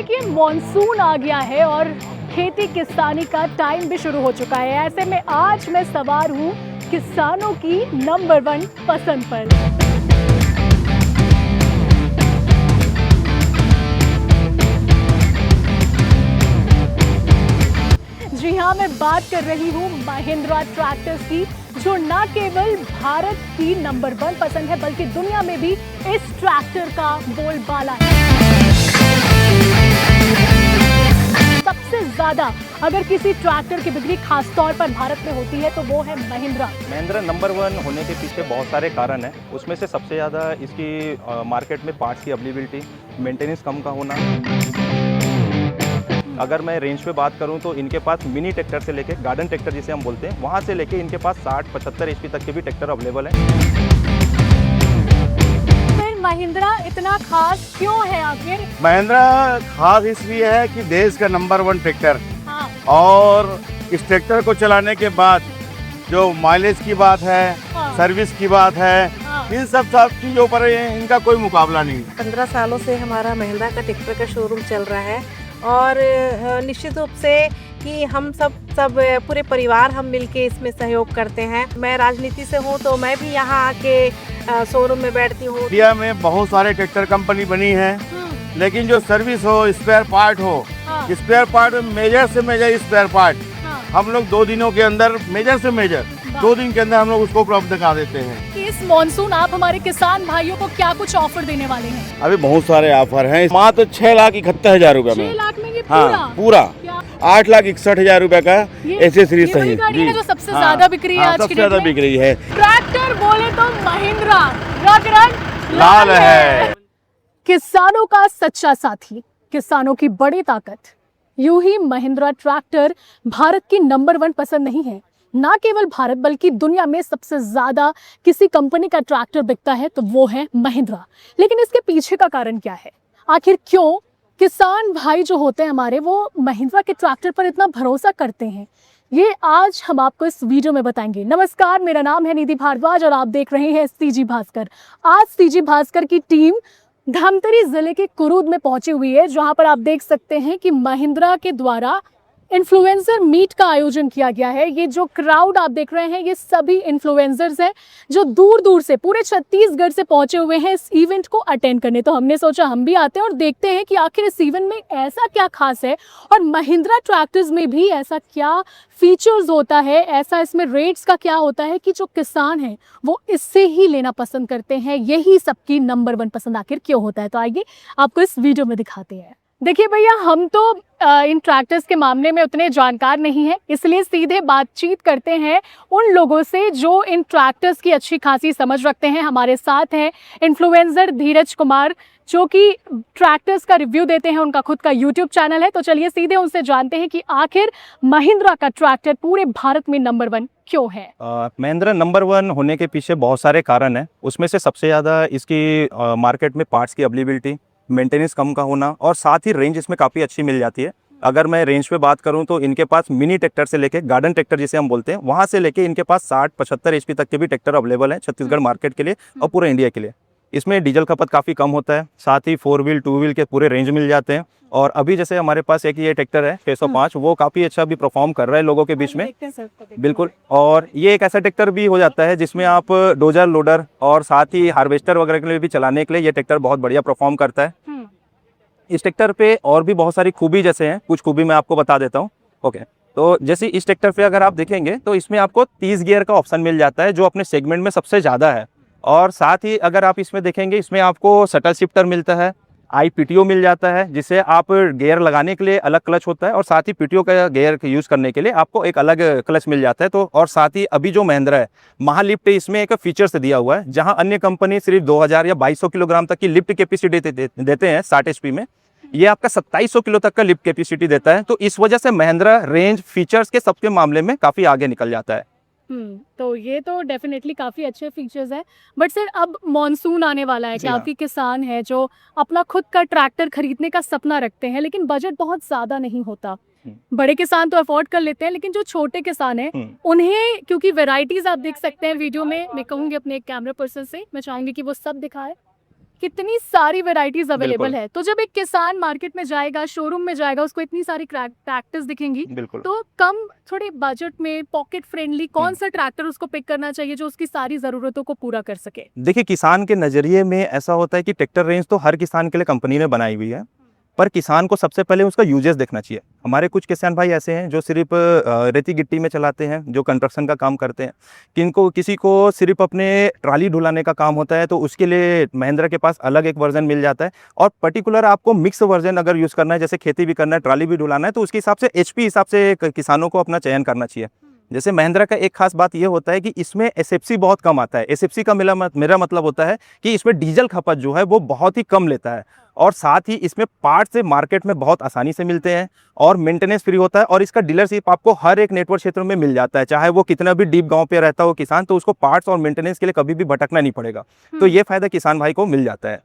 देखिए मॉनसून आ गया है और खेती किसानी का टाइम भी शुरू हो चुका है। ऐसे में आज मैं सवार हूँ किसानों की नंबर 1 पसंद पर। जी हाँ, मैं बात कर रही हूँ महिंद्रा ट्रैक्टर्स की, जो न केवल भारत की नंबर 1 पसंद है बल्कि दुनिया में भी इस ट्रैक्टर का बोलबाला है। सबसे ज्यादा अगर किसी ट्रैक्टर की बिक्री खासतौर पर भारत में होती है तो वो है महिंद्रा नंबर 1 होने के पीछे बहुत सारे कारण हैं। उसमें से सबसे ज़्यादा इसकी मार्केट में पार्ट्स की अवेलेबिलिटी, मेंटेनेंस कम का होना। अगर मैं रेंज पे बात करूं तो इनके पास मिनी ट्रैक्टर से लेके गार्डन ट्रैक्टर जिसे हम बोलते हैं, वहां से लेके इनके पास 60-75 एचपी तक के भी ट्रैक्टर अवेलेबल है। फिर महिंद्रा इतना खास क्यों है आखिर? महिंद्रा खास इसलिए है कि देश का नंबर 1 ट्रैक्टर, हाँ। और इस ट्रैक्टर को चलाने के बाद जो माइलेज की बात है, हाँ। सर्विस की बात है, हाँ। इन सब चीज़ों पर इनका कोई मुकाबला नहीं। 15 सालों से हमारा महिंद्रा का ट्रैक्टर का शोरूम चल रहा है और निश्चित रूप से कि हम सब पूरे परिवार हम मिलके इसमें सहयोग करते हैं। मैं राजनीति से हूँ तो मैं भी यहाँ आके शोरूम में बैठती हूँ। इंडिया में बहुत सारे ट्रैक्टर कंपनी बनी है, लेकिन जो सर्विस हो, स्पेयर पार्ट हो, स्पेयर पार्ट में मेजर से मेजर स्पेयर पार्ट हम लोग 2 दिनों के अंदर, मेजर से मेजर 2 दिन के अंदर हम लोग उसको उपलब्ध करा देते हैं। इस मॉनसून आप हमारे किसान भाइयों को क्या कुछ ऑफर देने वाले हैं? अभी बहुत सारे ऑफर हैं। मात्र 6,71,000 रुपए 6 में। लाख में ये हाँ, पूरा 8,61,000 रुपए का एसेसरीज ये गाड़ी है जो सबसे ज्यादा बिक रही है आज की सबसे ज्यादा बिक रही है। ट्रैक्टर बोले तो महिंद्रा, रंग लाल है। किसानों का सच्चा साथी, किसानों की बड़ी ताकत। यूं ही महिंद्रा ट्रैक्टर भारत की नंबर 1 पसंद नहीं है। ना केवल भारत बल्कि दुनिया में सबसे ज्यादा किसी कंपनी का ट्रैक्टर बिकता है तो वो है महिंद्रा। लेकिन इसके पीछे का कारण क्या है? आखिर क्यों किसान भाई जो होते हैं हमारे, वो महिंद्रा के ट्रैक्टर पर इतना भरोसा करते हैं? ये आज हम आपको इस वीडियो में बताएंगे। नमस्कार, मेरा नाम है निधि भारद्वाज और आप देख रहे हैं सीजी भास्कर। आज सीजी भास्कर की टीम धमतरी जिले के कुरूद में पहुंची हुई है, जहां पर आप देख सकते हैं कि महिंद्रा के द्वारा इन्फ्लुएंसर मीट का आयोजन किया गया है। ये जो क्राउड आप देख रहे हैं, ये सभी इन्फ्लुएंसर्स हैं जो दूर दूर से, पूरे छत्तीसगढ़ से पहुंचे हुए हैं इस इवेंट को अटेंड करने। तो हमने सोचा हम भी आते हैं और देखते हैं कि आखिर इस इवेंट में ऐसा क्या खास है और महिंद्रा ट्रैक्टर्स में भी ऐसा क्या फीचर्स होता है, ऐसा इसमें रेट्स का क्या होता है कि जो किसान हैं वो इससे ही लेना पसंद करते हैं। यही सबकी नंबर 1 पसंद आखिर क्यों होता है, तो आइए आपको इस वीडियो में दिखाते हैं। देखिए भैया, हम तो इन ट्रैक्टर्स के मामले में उतने जानकार नहीं हैं, इसलिए सीधे बातचीत करते हैं उन लोगों से जो इन ट्रैक्टर्स की अच्छी खासी समझ रखते हैं। हमारे साथ हैं इन्फ्लुएंसर धीरज कुमार, जो कि ट्रैक्टर्स का रिव्यू देते हैं। उनका खुद का यूट्यूब चैनल है। तो चलिए सीधे उनसे जानते हैं कि आखिर महिंद्रा का ट्रैक्टर पूरे भारत में नंबर 1 क्यों है। महिंद्रा नंबर 1 होने के पीछे बहुत सारे कारण हैं। उसमें से सबसे ज़्यादा इसकी मार्केट में पार्ट्स की अवेलेबिलिटी, मेंटेनेंस कम का होना और साथ ही रेंज इसमें काफ़ी अच्छी मिल जाती है। अगर मैं रेंज पे बात करूं तो इनके पास मिनी ट्रैक्टर से लेके गार्डन ट्रैक्टर जिसे हम बोलते हैं, वहां से लेके इनके पास 60-75 एचपी तक के भी ट्रैक्टर अवेलेबल हैं छत्तीसगढ़ मार्केट के लिए और पूरे इंडिया के लिए। इसमें डीजल खपत काफ़ी कम होता है, साथ ही 4 व्हील 2 व्हील के पूरे रेंज मिल जाते हैं। और अभी जैसे हमारे पास एक ये ट्रैक्टर है 605, वो काफ़ी अच्छा भी परफॉर्म कर रहा है लोगों के बीच में। बिल्कुल। और ये एक ऐसा ट्रैक्टर भी हो जाता है जिसमें आप डोजर, लोडर और साथ ही हार्वेस्टर वगैरह के लिए भी चलाने के लिए ये ट्रैक्टर बहुत बढ़िया परफॉर्म करता है। इस ट्रैक्टर पे और भी बहुत सारी खूबी जैसे हैं, कुछ खूबी मैं आपको बता देता हूँ। ओके, तो जैसे इस ट्रैक्टर पे अगर आप देखेंगे तो इसमें आपको 30 गियर का ऑप्शन मिल जाता है, जो अपने सेगमेंट में सबसे ज़्यादा है। और साथ ही अगर आप इसमें देखेंगे, इसमें आपको शटल शिफ्टर मिलता है, IPTO मिल जाता है, जिसे आप गियर लगाने के लिए अलग क्लच होता है और साथ ही PTO का गियर यूज़ करने के लिए आपको एक अलग क्लच मिल जाता है। तो और साथ ही अभी जो महिंद्रा है, महालिफ्ट इसमें एक फीचर से दिया हुआ है, जहां अन्य कंपनी सिर्फ 2000 या 2200 किलोग्राम तक की लिफ्ट कैपेसिटी देते हैं 60 HP में, ये आपका 2700 किलो तक का लिफ्ट कैपेसिटी देता है। तो इस वजह से महिंद्रा रेंज फीचर्स के सबके मामले में काफ़ी आगे निकल जाता है। तो ये तो डेफिनेटली काफ़ी अच्छे फीचर्स हैं। बट सर, अब मॉनसून आने वाला है, काफ़ी किसान है जो अपना खुद का ट्रैक्टर खरीदने का सपना रखते हैं, लेकिन बजट बहुत ज़्यादा नहीं होता। बड़े किसान तो अफोर्ड कर लेते हैं, लेकिन जो छोटे किसान हैं उन्हें, क्योंकि वैरायटीज आप देख सकते हैं वीडियो में, मैं कहूँगी अपने एक कैमरा पर्सन से, मैं चाहूँगी कि वो सब दिखाए। कितनी सारी वेराइटीज अवेलेबल बिल्कुल। है। तो जब एक किसान मार्केट में जाएगा, शोरूम में जाएगा, उसको इतनी सारी ट्रैक्टर्स दिखेंगी, बिल्कुल। तो कम थोड़े बजट में पॉकेट फ्रेंडली कौन सा ट्रैक्टर उसको पिक करना चाहिए जो उसकी सारी जरूरतों को पूरा कर सके? देखिए, किसान के नज़रिए में ऐसा होता है कि ट्रैक्टर रेंज तो हर किसान के लिए कंपनी ने बनाई हुई है, पर किसान को सबसे पहले उसका यूजेस देखना चाहिए। हमारे कुछ किसान भाई ऐसे हैं जो सिर्फ रेती गिट्टी में चलाते हैं, जो कंस्ट्रक्शन का काम करते हैं, किसी को सिर्फ अपने ट्राली ढुलाने का काम होता है, तो उसके लिए महिंद्रा के पास अलग एक वर्जन मिल जाता है। और पर्टिकुलर आपको मिक्स वर्जन अगर यूज़ करना है, जैसे खेती भी करना है, ट्राली भी ढुलाना है, तो उसके हिसाब से एचपी हिसाब से किसानों को अपना चयन करना चाहिए। जैसे महिंद्रा का एक खास बात ये होता है कि इसमें एसएफसी बहुत कम आता है। एसएफसी का मेरा मतलब होता है कि इसमें डीजल खपत जो है वो बहुत ही कम लेता है, और साथ ही इसमें पार्ट्स से मार्केट में बहुत आसानी से मिलते हैं, और मेंटेनेंस फ्री होता है, और इसका डीलरशिप आपको हर एक नेटवर्क क्षेत्र में मिल जाता है। चाहे वो कितना भी डीप गांव पे रहता हो किसान, तो उसको पार्ट्स और मेंटेनेंस के लिए कभी भी भटकना नहीं पड़ेगा। तो ये फायदा किसान भाई को मिल जाता है।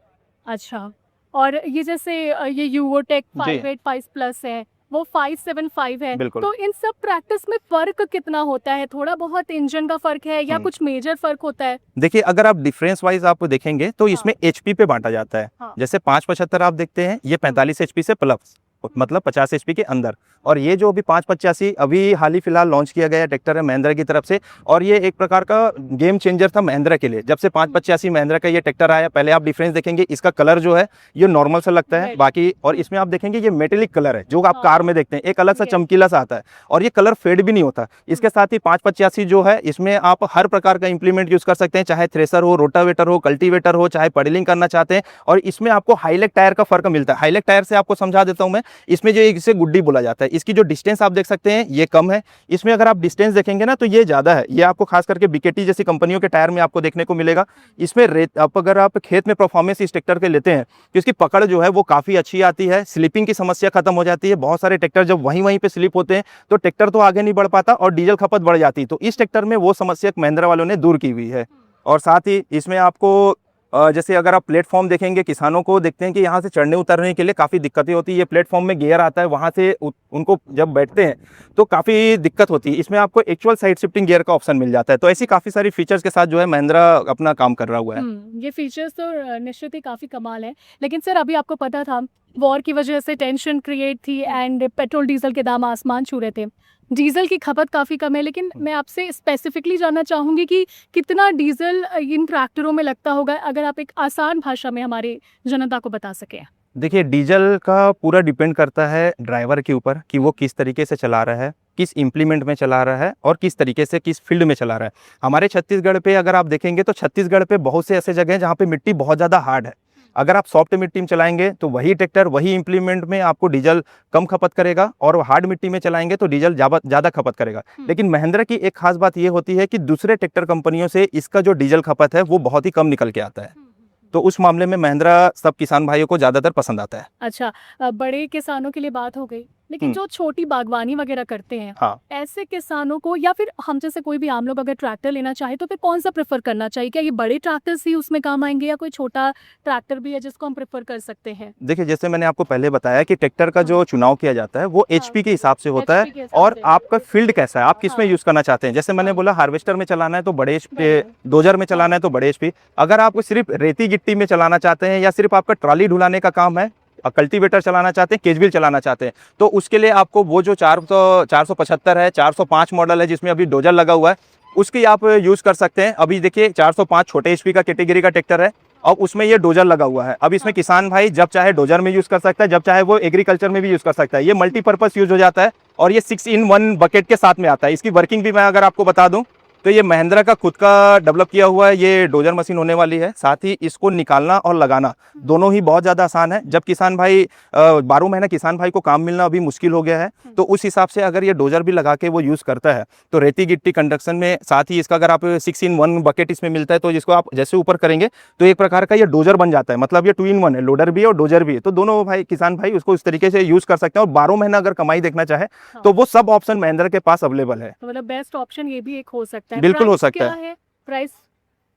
अच्छा, और ये जैसे ये यूवोटेक जी। 585 प्लस है, वो 575 है, बिल्कुल। तो इन सब ट्रैक्टर्स में फर्क कितना होता है? थोड़ा बहुत इंजन का फर्क है या कुछ मेजर फर्क होता है? देखिए, अगर आप डिफरेंस वाइज आप देखेंगे तो इसमें एचपी पे बांटा जाता है। हाँ। जैसे 575 आप देखते हैं, ये 45 एचपी से प्लस, मतलब 50 एचपी के अंदर। और ये जो अभी 585 अभी हाल ही फिलहाल लॉन्च किया गया ट्रैक्टर है महिंद्रा की तरफ से, और ये एक प्रकार का गेम चेंजर था महिंद्रा के लिए। जब से 585 महिंद्रा का ये ट्रैक्टर आया, पहले आप डिफरेंस देखेंगे, इसका कलर जो है ये नॉर्मल सा लगता है Right. बाकी, और इसमें आप देखेंगे ये मेटेलिक कलर है जो आप हाँ। कार में देखते हैं, एक अलग सा Yes. चमकीला सा आता है, और ये कलर फेड भी नहीं होता। इसके साथ ही 585 जो है, इसमें आप हर प्रकार का इंप्लीमेंट यूज कर सकते हैं, चाहे थ्रेसर हो, रोटावेटर हो, कल्टीवेटर हो, चाहे पडलिंग करना चाहते हैं। और इसमें आपको हाईलेक टायर का फर्क मिलता है। हाईलेक टायर से आपको समझा देता हूं मैं, इसमें जो इसे गुड्डी बोला जाता है, इसकी जो डिस्टेंस आप देख सकते हैं ये कम है। इसमें अगर आप डिस्टेंस देखेंगे ना तो ये ज्यादा है। ये आपको खास करके बीकेटी जैसी कंपनियों के टायर में आपको देखने को मिलेगा। इसमें अगर आप खेत में परफॉर्मेंस इस ट्रैक्टर के लेते हैं तो इसकी पकड़ जो है वो काफी अच्छी आती है, स्लिपिंग की समस्या खत्म हो जाती है। बहुत सारे ट्रैक्टर जब वहीं पे स्लिप होते हैं तो ट्रैक्टर तो आगे नहीं बढ़ पाता और डीजल खपत बढ़ जाती है। तो इस ट्रैक्टर में वो समस्या महिंद्रा वालों ने दूर की हुई है। और साथ ही इसमें आपको जैसे अगर आप प्लेटफॉर्म देखेंगे, किसानों को देखते हैं कि यहाँ से चढ़ने उतरने के लिए काफ़ी दिक्कतें होती है। ये प्लेटफॉर्म में गियर आता है, वहाँ से उनको जब बैठते हैं तो काफ़ी दिक्कत होती है। इसमें आपको एक्चुअल साइड शिफ्टिंग गियर का ऑप्शन मिल जाता है। तो ऐसी काफ़ी सारी फीचर्स के साथ जो है महिंद्रा अपना काम कर रहा हुआ है। ये फीचर्स तो निश्चित ही काफ़ी कमाल है। लेकिन सर, अभी आपको पता था वॉर की वजह से टेंशन क्रिएट थी एंड पेट्रोल डीजल के दाम आसमान छू रहे थे। डीजल की खपत काफ़ी कम है, लेकिन मैं आपसे स्पेसिफिकली जानना चाहूँगी कि कितना डीजल इन ट्रैक्टरों में लगता होगा, अगर आप एक आसान भाषा में हमारे जनता को बता सकें। देखिए, डीजल का पूरा डिपेंड करता है ड्राइवर के ऊपर कि वो किस तरीके से चला रहा है, किस इम्प्लीमेंट में चला रहा है, और किस तरीके से किस फील्ड में चला रहा है। हमारे छत्तीसगढ़ पे अगर आप देखेंगे तो छत्तीसगढ़ पे बहुत से ऐसे जगह हैं जहाँ पे मिट्टी बहुत ज़्यादा हार्ड है। अगर आप सॉफ्ट मिट्टी में चलाएंगे तो वही ट्रैक्टर वही इम्प्लीमेंट में आपको डीजल कम खपत करेगा, और हार्ड मिट्टी में चलाएंगे तो डीजल ज़्यादा खपत करेगा। लेकिन महिंद्रा की एक खास बात ये होती है कि दूसरे ट्रैक्टर कंपनियों से इसका जो डीजल खपत है वो बहुत ही कम निकल के आता है। तो उस मामले में महिंद्रा सब किसान भाइयों को ज़्यादातर पसंद आता है। अच्छा, बड़े किसानों के लिए बात हो गई, लेकिन जो छोटी बागवानी वगैरह करते हैं, हाँ। ऐसे किसानों को या फिर हम जैसे कोई भी आम लोग अगर ट्रैक्टर लेना चाहे तो फिर कौन सा प्रेफर करना चाहिए? क्या ये बड़े ट्रैक्टर्स ही उसमें काम आएंगे या कोई छोटा ट्रैक्टर भी है जिसको हम प्रेफर कर सकते हैं? देखिए, जैसे मैंने आपको पहले बताया कि ट्रैक्टर का जो चुनाव किया जाता है वो एचपी के हिसाब से होता HP के है, हिसाब और से। आपका फील्ड कैसा है, आप किस में हाँ। यूज करना चाहते हैं। जैसे मैंने बोला, हार्वेस्टर में चलाना है तो बड़े एचपी, बड़े। डोजर में चलाना है तो बड़े एचपी। अगर आपको सिर्फ रेती गिट्टी में चलाना चाहते हैं, या सिर्फ आपका ट्रॉली ढुलाने का काम है, कल्टीवेटर चलाना चाहते हैं, केजविल चलाना चाहते हैं, तो उसके लिए आपको वो जो 475 है, 405 मॉडल है जिसमें अभी डोजर लगा हुआ है, उसकी आप यूज़ कर सकते हैं। अभी देखिए 405 छोटे एचपी का कैटेगरी का ट्रैक्टर है, और उसमें ये डोजर लगा हुआ है। अब इसमें किसान भाई जब चाहे डोजर में यूज़ कर सकता है, जब चाहे वो एग्रीकल्चर में भी यूज़ कर सकता है। ये मल्टीपर्पज़ यूज़ हो जाता है, और ये 6-in-1 बकेट के साथ में आता है। इसकी वर्किंग भी मैं अगर आपको बता दूं तो ये महिंद्रा का खुद का डेवलप किया हुआ है, ये डोजर मशीन होने वाली है। साथ ही इसको निकालना और लगाना दोनों ही बहुत ज़्यादा आसान है। जब किसान भाई 12 महीना किसान भाई को काम मिलना अभी मुश्किल हो गया है, तो उस हिसाब से अगर ये डोजर भी लगा के वो यूज़ करता है तो रेती गिट्टी कंस्ट्रक्शन में, साथ ही इसका अगर आप 6-in-1 बकेट इसमें मिलता है तो जिसको आप जैसे ऊपर करेंगे तो एक प्रकार का ये डोजर बन जाता है। मतलब ये 2-in-1 है, लोडर भी है और डोजर भी है। तो दोनों भाई किसान भाई उसको इस तरीके से यूज़ कर सकते हैं, और 12 महीना अगर कमाई देखना चाहे तो वो सब ऑप्शन महिंद्रा के पास अवेलेबल है। तो मतलब बेस्ट ऑप्शन ये भी एक हो सकता है। बिल्कुल हो प्राइस सकता क्या है? प्राइस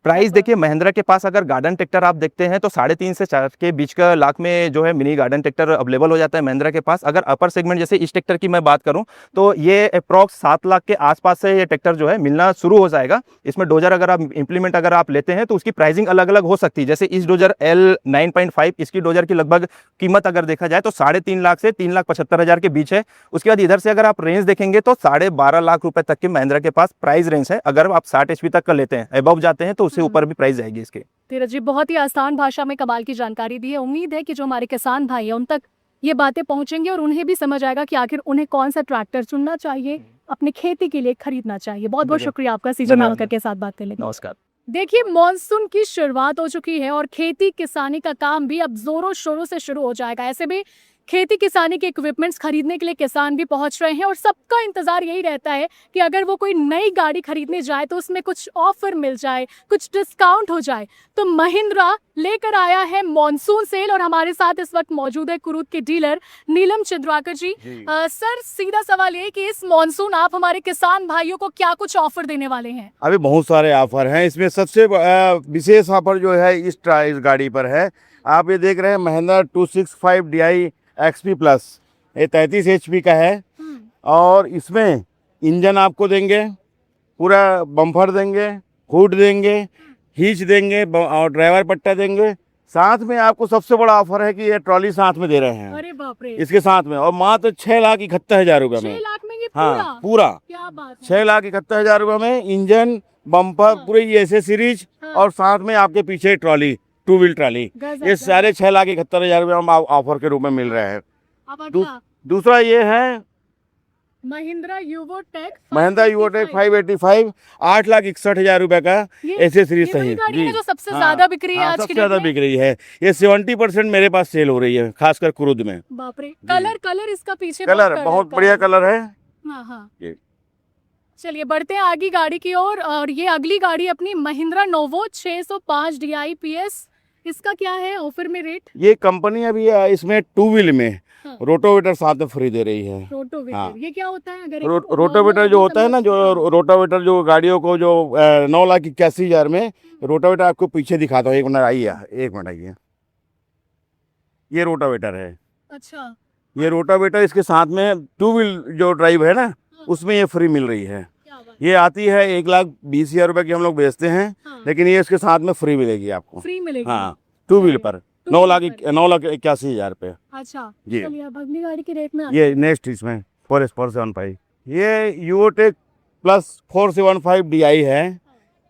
प्राइस देखिए, महिंद्रा के पास अगर गार्डन ट्रैक्टर आप देखते हैं तो 3.5 से 4 के बीच का लाख में जो है मिनी गार्डन ट्रैक्टर अवेलेबल हो जाता है महिंद्रा के पास। अगर अपर सेगमेंट जैसे इस ट्रैक्टर की मैं बात करूं तो ये अप्रॉक्स 7 लाख के आसपास से ये ट्रैक्टर जो है मिलना शुरू हो जाएगा। इसमें डोजर अगर आप इंप्लीमेंट अगर आप लेते हैं तो उसकी प्राइसिंग अलग अलग हो सकती है। जैसे इस डोजर L9.5 इसकी डोजर की लगभग कीमत अगर देखा जाए तो 3.5 लाख से 3,75,000 के बीच है। उसके बाद इधर से अगर आप रेंज देखेंगे तो 12.5 लाख रुपए तक के महिंद्रा के पास प्राइस रेंज है। अगर आप 60 HP तक का लेते हैं, अबव जाते हैं तो उससे ऊपर भी प्राइस जाएगी इसके। धीरज जी, बहुत ही आसान भाषा में कमाल की जानकारी दी है। उम्मीद है कि जो हमारे किसान भाई हैं उन तक ये बातें पहुंचेंगी और उन्हें भी समझ आएगा कि आखिर उन्हें कौन सा ट्रैक्टर चुनना चाहिए, अपनी खेती के लिए खरीदना चाहिए। बहुत बहुत शुक्रिया आपका सीजन नालकर के साथ बात करने के लिए। नमस्कार। देखिए, मॉनसून की शुरुआत हो चुकी है और खेती किसानी का काम भी अब जोरों शोरों से शुरू हो जाएगा। ऐसे में खेती किसानी के इक्विपमेंट्स खरीदने के लिए किसान भी पहुंच रहे हैं और सबका इंतजार यही रहता है कि अगर वो कोई नई गाड़ी खरीदने जाए तो उसमें कुछ ऑफर मिल जाए, कुछ डिस्काउंट हो जाए। तो महिंद्रा लेकर आया है मॉनसून सेल और हमारे साथ इस वक्त मौजूद है कुरूद के डीलर नीलम चंद्राकर जी। सर, सीधा सवाल ये कि इस मॉनसून आप हमारे किसान भाइयों को क्या कुछ ऑफर देने वाले हैं? अभी बहुत सारे ऑफर हैं। इसमें सबसे विशेष ऑफर जो है इस गाड़ी पर है। आप ये देख रहे हैं महिंद्रा 265 DI XP प्लस, ये 33 HP का है और इसमें इंजन आपको देंगे, पूरा बम्पर देंगे, हुड देंगे, हिच देंगे और ड्राइवर पट्टा देंगे। साथ में आपको सबसे बड़ा ऑफर है कि ये ट्रॉली साथ में दे रहे हैं। अरे बाप रे, इसके साथ में, और मात्र 6,71,000 रुपये 6 में। लाख में ये हाँ पूरा क्या बात है। 6,71,000 रुपये में इंजन, बम्पर, पूरी ऐसे सीरीज और साथ में आपके पीछे ट्रॉली, 2 व्हील ट्रॉली। ये सारे 6,71,000 रुपये हम ऑफर के रूप में मिल रहे हैं। अब अगला दूसरा ये है महिंद्रा यूवोटेक 585, 8,61,000 रुपए का ऐसे सीरीज ये वही सही गाड़ी है जो सबसे हाँ, ज्यादा बिक रही है हाँ, आज की सबसे डेट ज्यादा में। बिक रही है। ये 70% मेरे पास सेल हो रही है, खासकर क्रूज में। बाप रे, कलर इसका पीछे कलर बहुत बढ़िया कलर है। हाँ हाँ। ये। चलिए बढ़ते हैं आगे गाड़ी की ओर और ये अगली गाड़ी अपनी महिंद्रा नोवो 605 DI PS। इसका क्या है ऑफर में रेट? ये कंपनी अभी इसमें 2 व्हील में रोटोवेटर साथ में फ्री दे रही है। रोटोवेटर हाँ। ये क्या होता है? अगर रोटोवेटर जो होता है ना, जो रोटोवेटर जो गाड़ियों को जो 9,81,000 में रोटोवेटर आपको पीछे दिखाता हूँ। एक मिनट आइए। ये रोटोवेटर है। अच्छा, ये रोटावेटर इसके साथ में 2 व्हील जो ड्राइव है ना, उसमें ये फ्री मिल रही है। क्या बात, ये आती है 1,20,000 रुपए की हम लोग बेचते हैं, हाँ। लेकिन ये इसके साथ में फ्री मिलेगी आपको। फ्री मिलेगी? हाँ, 2 व्हील पर 9,81,000 रुपये। अच्छा जी। चलिए अब अगली गाड़ी के रेट में ये नेक्स्ट इसमें 475 ये यूओटेक प्लस 475 DI है।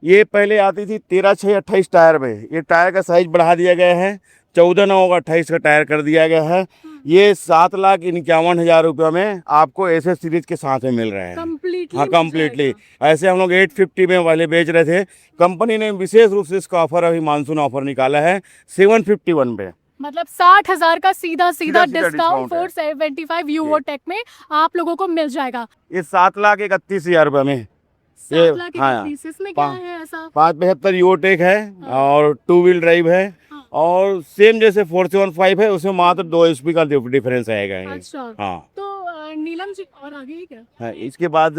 ये पहले आती थी 13/6/28 टायर में। ये टायर का साइज बढ़ा दिया गया है, 14/9/28 का टायर कर दिया गया है। ये 7,51,000 रुपये में आपको ऐसे सीरीज के साथ में मिल रहे हैं। कंप्लीटली? हाँ कंप्लीटली। ऐसे हम लोग 850 में वाले बेच रहे थे। कंपनी ने विशेष रूप से इसका ऑफर अभी मानसून ऑफर निकाला है 751 पे। मतलब 60,000 का सीधा सीधा डिस्काउंट डिस्काउंट है। 475 यूवोटेक में आप लोगों को मिल जाएगा। ये 7,31,000 रुपये में। 7 लाख हाँ, 31, इसमें क्या है ऐसा? 575 यूओटेक है और 2 व्हील ड्राइव है और सेम जैसे 475 है, उसमें मात्र 2 HP का डिफरेंस आएगा ये। अच्छा, हाँ तो नीलम जी और आगे ही क्या? हाँ, इसके बाद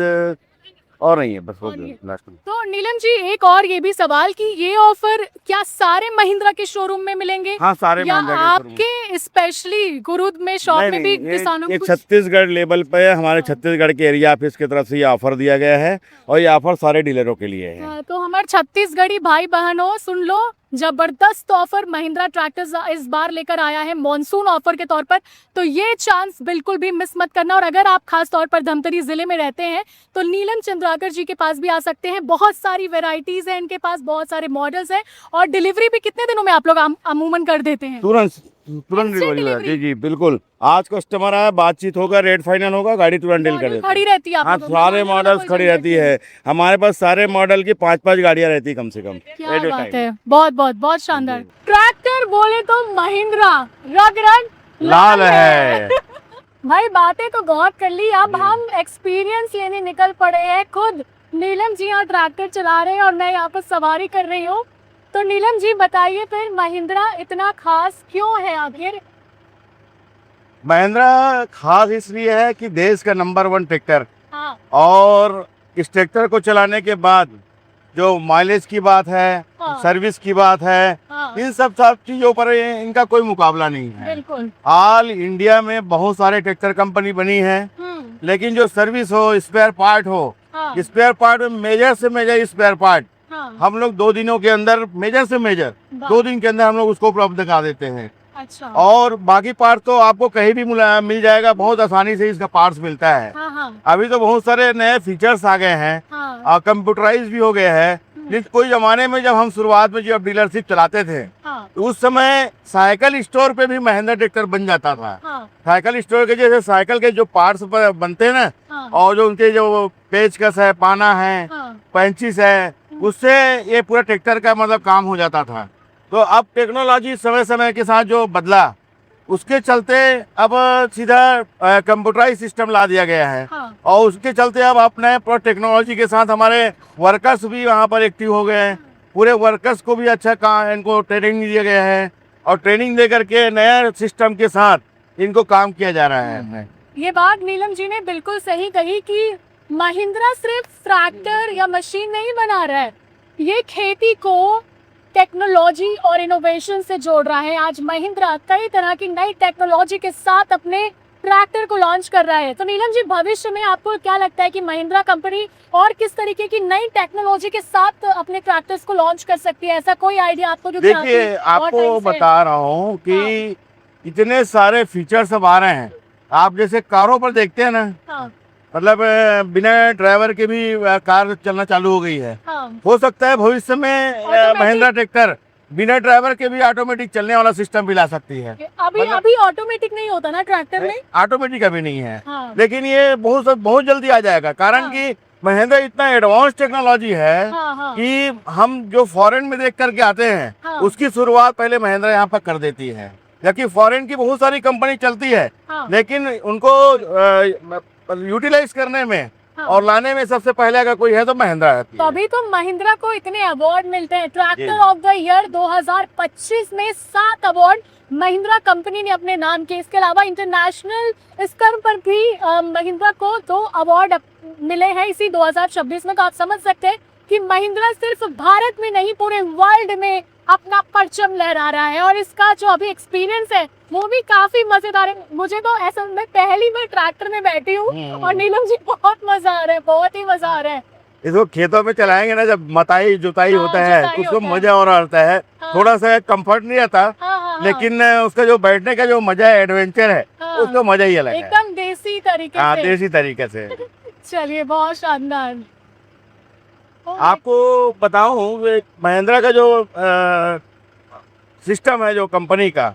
और नहीं है, बस हो और नहीं गया है। लास्ट में। तो नीलम जी एक और ये भी सवाल कि ये ऑफर क्या सारे महिंद्रा के शोरूम में मिलेंगे हाँ सारे या महिंद्रा के शोरूम। आपके स्पेशली गुरुद में शॉप में भी किसानों को एक कुछ? छत्तीसगढ़ लेवल पे हमारे छत्तीसगढ़ के एरिया ऑफिस की तरफ से ये ऑफर दिया गया है और ये ऑफर सारे डीलरों के लिए है। हाँ, तो हमारे छत्तीसगढ़ी भाई बहनों सुन लो, जबरदस्त ऑफर महिंद्रा ट्रैक्टर्स इस बार लेकर आया है मॉनसून ऑफर के तौर पर। तो ये चांस बिल्कुल भी मिस मत करना। और अगर आप खास तौर पर धमतरी जिले में रहते हैं तो नीलम चंद्राकर जी के पास भी आ सकते हैं। बहुत सारी वेराइटीज हैं इनके पास, बहुत सारे मॉडल्स हैं और डिलीवरी भी कितने दिनों में आप लोग अमूमन कर देते हैं? तुरंत Instant डिलीवरी delivery? जी जी बिल्कुल। आज कस्टमर आया, बातचीत होगा, रेट फाइनल होगा, गाड़ी तुरंत डील कर मॉडल देते खड़ी हैं। रहती है आप हाँ लोगों की? सारे मॉडल मॉडल्स कोई खड़ी झंझट रहती नहीं है हमारे पास। सारे मॉडल की 5-5 गाड़ियाँ रहती है कम से कम क्या at a बात time। है, बहुत शानदार। ट्रैक्टर बोले तो महिंद्रा रग लाल है। भाई बातें तो बहुत कर ली, अब हम एक्सपीरियंस लेने निकल पड़े हैं। खुद नीलम जी यहाँ ट्रैक्टर चला रहे हैं और मैं यहाँ पर सवारी कर रही हूँ। तो नीलम जी बताइए फिर महिंद्रा इतना खास क्यों है आखिर? महिंद्रा खास इसलिए है कि देश का नंबर 1 ट्रैक्टर, हाँ और इस ट्रैक्टर को चलाने के बाद जो माइलेज की बात है, हाँ। सर्विस की बात है, हाँ, इन सब चीजों पर इनका कोई मुकाबला नहीं है। बिल्कुल। ऑल इंडिया में बहुत सारे ट्रैक्टर कंपनी बनी है, लेकिन जो सर्विस हो, स्पेयर पार्ट हो, हाँ, स्पेयर पार्ट में मेजर से मेजर स्पेयर पार्ट हाँ, हम लोग 2 दिनों के अंदर, मेजर से मेजर वाह, 2 दिन के अंदर हम लोग उसको उपलब्ध करा देते हैं। अच्छा, और बाकी पार्ट तो आपको कहीं भी मिल जाएगा, बहुत आसानी से इसका पार्ट्स मिलता है। हाँ, हाँ, अभी तो बहुत सारे नए फीचर्स आ गए हैं, हाँ, कंप्यूटराइज भी हो गए हैं। लेकिन कोई जमाने में जब हम शुरुआत में जब डीलरशिप चलाते थे, हाँ, तो उस समय साइकिल स्टोर पे भी महिंद्रा ट्रैक्टर बन जाता था। हाँ, साइकिल स्टोर के जैसे साइकिल के जो पार्ट्स बनते हैं ना, हाँ, और जो उनके जो पेचकस है, पाना है, हाँ, पेंचिस है, उससे ये पूरा ट्रैक्टर का मतलब काम हो जाता था। तो अब टेक्नोलॉजी समय समय के साथ जो बदला, उसके चलते अब सीधा कंप्यूटराइज सिस्टम ला दिया गया है। हाँ, और उसके चलते अब अपने पूरा टेक्नोलॉजी के साथ हमारे वर्कर्स भी वहाँ पर एक्टिव हो गए हैं। पूरे वर्कर्स को भी अच्छा काम, इनको ट्रेनिंग दिया गया है, और ट्रेनिंग दे करके नया सिस्टम के साथ इनको काम किया जा रहा है। ये बात नीलम जी ने बिल्कुल सही कही कि महिंद्रा सिर्फ ट्रैक्टर या मशीन नहीं बना रहा है, ये खेती को टेक्नोलॉजी और इनोवेशन से जोड़ रहा है। आज महिंद्रा कई तरह की नई टेक्नोलॉजी के साथ अपने ट्रैक्टर को लॉन्च कर रहा है। तो नीलम जी, भविष्य में आपको क्या लगता है कि महिंद्रा कंपनी और किस तरीके की नई टेक्नोलॉजी के साथ अपने ट्रैक्टर्स को लॉन्च कर सकती है? ऐसा कोई आइडिया आपको जो देखिए, आपको बता रहा हूँ कि इतने सारे फीचर्स अब आ रहे हैं। आप जैसे कारों पर देखते हैं ना, हाँ, मतलब बिना ड्राइवर के भी कार चलना चालू हो गई है। हाँ, हो सकता है भविष्य में Automatic- महिंद्रा ट्रैक्टर बिना ड्राइवर के भी ऑटोमेटिक चलने वाला सिस्टम भी ला सकती है। अभी मतलब- अभी ऑटोमेटिक नहीं होता ना ट्रैक्टर में। ऑटोमेटिक अभी नहीं है, हाँ, लेकिन ये बहुत जल्दी आ जाएगा। कारण हाँ। कि महिंद्रा इतना एडवांस टेक्नोलॉजी है हाँ, हाँ, कि हम जो फॉरेन में देख करके आते हैं, हाँ। उसकी शुरुआत पहले महिंद्रा यहाँ पर कर देती है। जबकि फॉरेन की बहुत सारी कंपनी चलती है, हाँ, लेकिन उनको यूटिलाइज करने में हाँ। और लाने में सबसे पहले अगर कोई है तो महिंद्रा है। तभी तो महिंद्रा को इतने अवार्ड मिलते हैं। ट्रैक्टर जी। ऑफ द ईयर 2025 में 7 अवार्ड महिंद्रा कंपनी ने अपने नाम किए। इसके अलावा इंटरनेशनल स्तर पर भी महिंद्रा को 2 अवार्ड मिले हैं इसी 2026 में। तो आप समझ सकते हैं कि महिंद्रा सिर्फ भारत में नहीं, पूरे वर्ल्ड में अपना परचम लहरा रहा है। और इसका जो अभी एक्सपीरियंस है वो भी काफी मजेदार है। मुझे तो ऐसा, मैं पहली बार ट्रैक्टर में बैठी हूँ और नीलम जी बहुत मजा आ रहा है, बहुत ही मजा आ रहा है। इसको खेतों में चलाएंगे ना, जब मताई जुताई हाँ, होता है जुताई तो उसको होता है। मजा और आता है। हाँ। थोड़ा सा कंफर्ट नहीं आता, हाँ, हाँ, हाँ, लेकिन उसका जो बैठने का जो मजा है, एडवेंचर है, हाँ। उसका मजा ही अलग है। एकदम देसी तरीके हाँ, से। देसी तरीके से। चलिए, बहुत शानदार। आपको बताऊं, महिंद्रा का जो सिस्टम है, जो कंपनी का,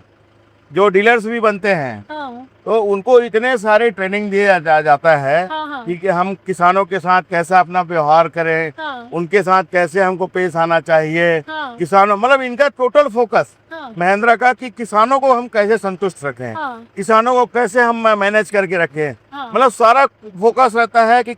जो डीलर्स भी बनते हैं, हाँ, तो उनको इतने सारे ट्रेनिंग दिया जाता है हाँ, हाँ, कि हम किसानों के साथ कैसा अपना व्यवहार करें, हाँ, उनके साथ कैसे हमको पेश आना चाहिए। हाँ, किसानों, मतलब इनका टोटल फोकस हाँ, महिंद्रा का कि किसानों को हम कैसे संतुष्ट रखें, हाँ, किसानों को कैसे हम मैनेज करके रखें। हाँ, मतलब सारा फोकस रहता है कि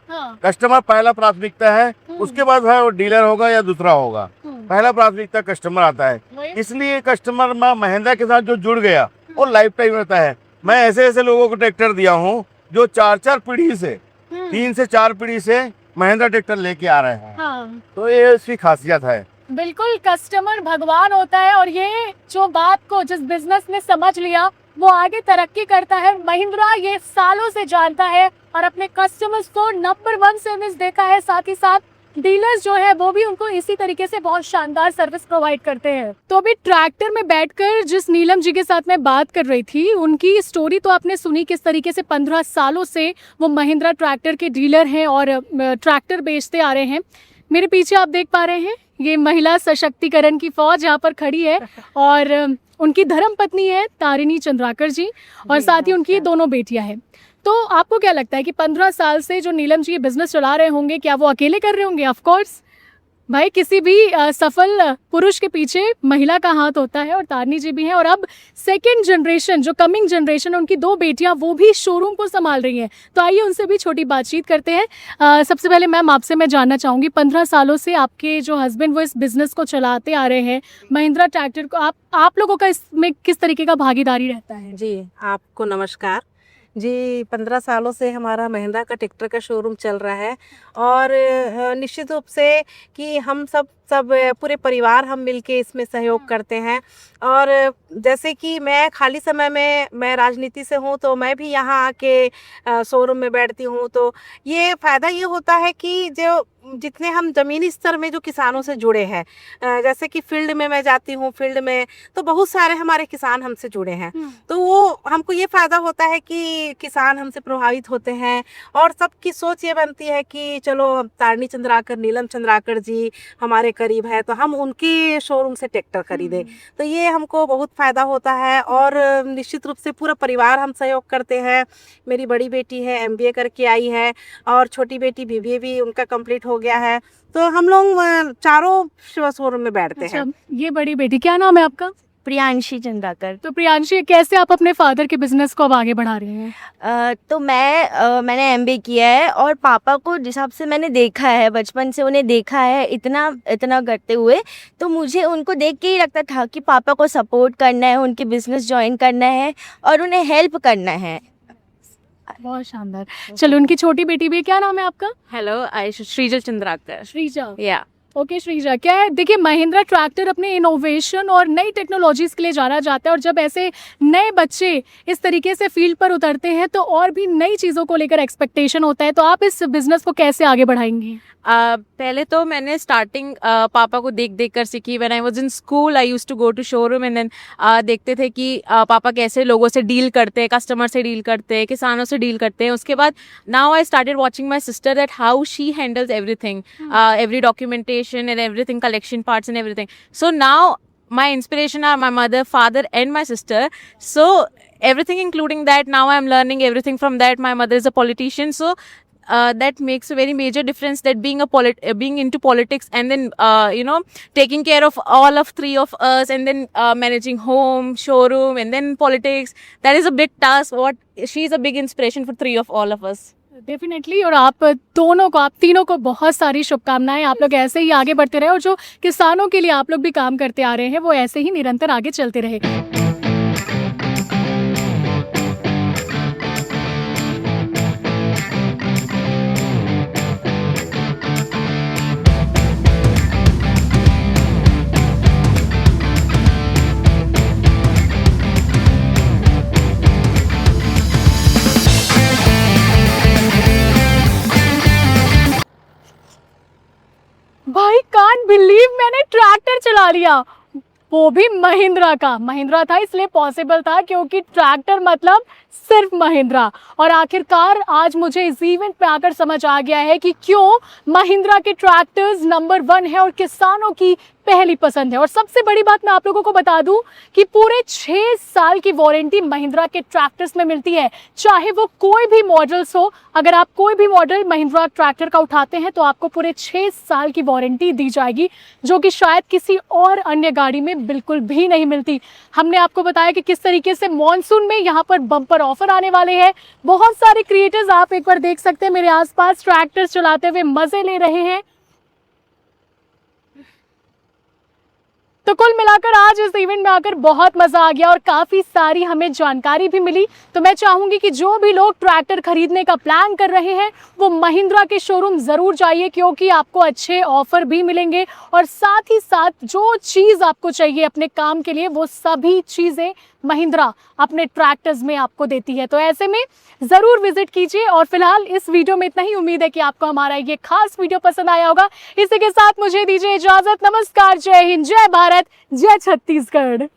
हाँ, कस्टमर पहला प्राथमिकता है, उसके बाद है वो डीलर होगा या दूसरा होगा, पहला प्राथमिकता कस्टमर आता है। वही। इसलिए कस्टमर महिंद्रा के साथ जो जुड़ गया वो लाइफ टाइम रहता है। मैं ऐसे ऐसे लोगों को ट्रैक्टर दिया हूँ जो 4 पीढ़ी से, 3 से 4 पीढ़ी से महिंद्रा ट्रैक्टर लेके आ रहे हैं। हाँ, तो ये इसकी खासियत है। बिल्कुल, कस्टमर भगवान होता है। और ये जो बात को जिस बिजनेस ने समझ लिया वो आगे तरक्की करता है। महिंद्रा ये सालों से जानता है और अपने कस्टमर्स को नंबर 1 सर्विस देखा है। साथ ही साथ डीलर्स जो है वो भी उनको इसी तरीके से बहुत शानदार सर्विस प्रोवाइड करते हैं। तो अभी ट्रैक्टर में बैठकर जिस नीलम जी के साथ मैं बात कर रही थी, उनकी स्टोरी तो आपने सुनी, किस तरीके से 15 सालों से वो महिंद्रा ट्रैक्टर के डीलर हैं और ट्रैक्टर बेचते आ रहे हैं। मेरे पीछे आप देख पा रहे हैं ये महिला सशक्तिकरण की फौज यहाँ पर खड़ी है और उनकी धर्म पत्नी है तारिणी चंद्राकर जी, और साथ ही उनकी दोनों बेटियां हैं। तो आपको क्या लगता है कि 15 साल से जो नीलम जी ये बिजनेस चला रहे होंगे, क्या वो अकेले कर रहे होंगे? ऑफ कोर्स भाई, किसी भी सफल पुरुष के पीछे महिला का हाथ होता है, और तारिणी जी भी हैं। और अब सेकंड जनरेशन, जो कमिंग जनरेशन, उनकी 2 बेटियां वो भी शोरूम को संभाल रही हैं। तो आइए उनसे भी छोटी बातचीत करते हैं। सबसे पहले मैम, आपसे मैं जानना चाहूँगी, 15 सालों से आपके जो हस्बैंड वो इस बिज़नेस को चलाते आ रहे हैं, महिंद्रा ट्रैक्टर को, आप लोगों का इसमें किस तरीके का भागीदारी रहता है? जी, आपको नमस्कार। जी 15 सालों से हमारा महिंद्रा का ट्रैक्टर का शोरूम चल रहा है और निश्चित रूप से कि हम सब पूरे परिवार हम मिलके इसमें सहयोग करते हैं। और जैसे कि मैं खाली समय में मैं राजनीति से हूँ तो मैं भी यहाँ आके शोरूम में बैठती हूँ, तो ये फ़ायदा ये होता है कि जो जितने हम ज़मीनी स्तर में जो किसानों से जुड़े हैं, जैसे कि फील्ड में मैं जाती हूँ, फील्ड में तो बहुत सारे हमारे किसान हमसे जुड़े हैं, तो वो हमको ये फ़ायदा होता है कि किसान हमसे प्रभावित होते हैं और सबकी सोच ये बनती है कि चलो तारणी चंद्राकर, नीलम चंद्राकर जी हमारे करीब है तो हम उनकी शोरूम से ट्रैक्टर खरीदें, तो ये हमको बहुत फ़ायदा होता है। और निश्चित रूप से पूरा परिवार हम सहयोग करते हैं। मेरी बड़ी बेटी है MBA करके आई है और छोटी बेटी BBA भी उनका कंप्लीट हो गया है, तो हम लोग चारों शोरूम में बैठते हैं। ये बड़ी बेटी, क्या नाम है आपका? प्रियांशी चंद्राकर। तो प्रियांशी, कैसे आप अपने फादर के बिजनेस को अब आगे बढ़ा रही हैं? तो मैंने MBA किया है और पापा को जिस हिसाब से मैंने देखा है, बचपन से उन्हें देखा है इतना इतना करते हुए, तो मुझे उनको देख के ही लगता था कि पापा को सपोर्ट करना है, उनके बिजनेस ज्वाइन करना है और उन्हें हेल्प करना है। बहुत शानदार। चलो, उनकी छोटी बेटी भी, क्या नाम है आपका? हेलो, आई श्रीजा चंद्राकर। श्रीजा। या ओके श्रीजा, क्या है, देखिए महिंद्रा ट्रैक्टर अपने इनोवेशन और नई टेक्नोलॉजीज के लिए जाना जाता है और जब ऐसे नए बच्चे इस तरीके से फील्ड पर उतरते हैं तो और भी नई चीज़ों को लेकर एक्सपेक्टेशन होता है, तो आप इस बिजनेस को कैसे आगे बढ़ाएंगी? पहले तो मैंने स्टार्टिंग पापा को देख देख कर सीखी। When I was in school I used to go to showroom and then देखते थे कि पापा कैसे लोगों से डील करते हैं, कस्टमर से डील करते हैं, किसानों से डील करते हैं। उसके बाद now I started watching my sister that how she handles everything, every documentation and everything, collection parts and everything. So now my inspiration are my mother, father and my sister, so everything including that, now I am learning everything from that. My mother is a politician, so that makes a very major difference, that being into politics and then taking care of all of three of us and then managing home, showroom and then politics, that is a big task. She is a big inspiration for three of all of us. Definitely. और आप दोनों को, आप तीनों को बहुत सारी शुभकामनाएं। आप लोग ऐसे ही आगे बढ़ते रहे और जो किसानों के लिए आप लोग भी काम करते आ रहे हैं वो ऐसे ही निरंतर आगे चलते रहे। भाई कांट बिलीव, मैंने ट्रैक्टर चला लिया, वो भी महिंद्रा का। महिंद्रा था इसलिए पॉसिबल था क्योंकि ट्रैक्टर मतलब सिर्फ महिंद्रा। और आखिरकार आज मुझे इस इवेंट पे आकर समझ आ गया है कि क्यों महिंद्रा के ट्रैक्टर्स नंबर 1 है और किसानों की पहली पसंद है। और सबसे बड़ी बात मैं आप लोगों को बता दूं कि पूरे 6 साल की वारंटी महिंद्रा के ट्रैक्टर्स में मिलती है, चाहे वो कोई भी मॉडल्स हो। अगर आप कोई भी मॉडल महिंद्रा ट्रैक्टर का उठाते हैं तो आपको पूरे 6 साल की वारंटी दी जाएगी, जो कि शायद किसी और अन्य गाड़ी में बिल्कुल भी नहीं मिलती। हमने आपको बताया कि किस तरीके से मॉनसून में यहाँ पर बम्पर ऑफर आने वाले हैं। बहुत सारे क्रिएटर्स आप एक बार देख सकते हैं मेरे आसपास ट्रैक्टर्स चलाते हुए मजे ले रहे हैं। तो कुल मिलाकर आज इस इवेंट में आकर बहुत मजा आ गया और काफी सारी हमें जानकारी भी मिली। तो मैं चाहूंगी कि जो भी लोग ट्रैक्टर खरीदने का प्लान कर रहे हैं वो महिंद्रा के शोरूम जरूर जाइए, क्योंकि आपको अच्छे ऑफर भी मिलेंगे और साथ ही साथ जो चीज आपको चाहिए अपने काम के लिए वो सभी चीजें महिंद्रा अपने ट्रैक्टर्स में आपको देती है। तो ऐसे में जरूर विजिट कीजिए। और फिलहाल इस वीडियो में इतना ही। उम्मीद है कि आपको हमारा ये खास वीडियो पसंद आया होगा। इसी के साथ मुझे दीजिए इजाजत। नमस्कार, जय हिंद, जय भारत, जय छत्तीसगढ़।